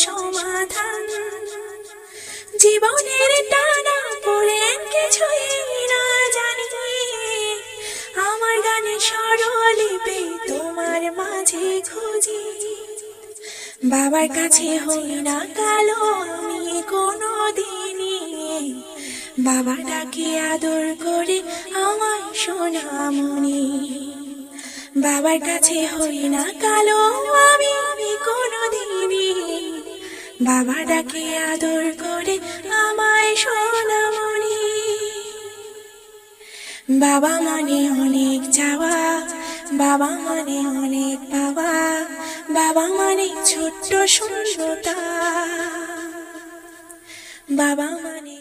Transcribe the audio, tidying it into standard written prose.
সমাধান। জীবনের টানা পড়ে কিছুই না জানি, আমার গানে স্বরলিপি তোমার মাঝে খুঁজি। বাবার কাছে হই না কালো আমি কোনো দিনই, বাবা ডাকে আদর করে আমার সোনামণি। বাবার কাছে হই না কালো আমি কোনো দিনই, বাবা ডাকে আদর করে আমায় সোনামণি। বাবা মানে অনেক চাওয়া, বাবা মানে অনেক পাওয়া, বাবা মানে ছোট্ট শূন্যতা, বাবা মানে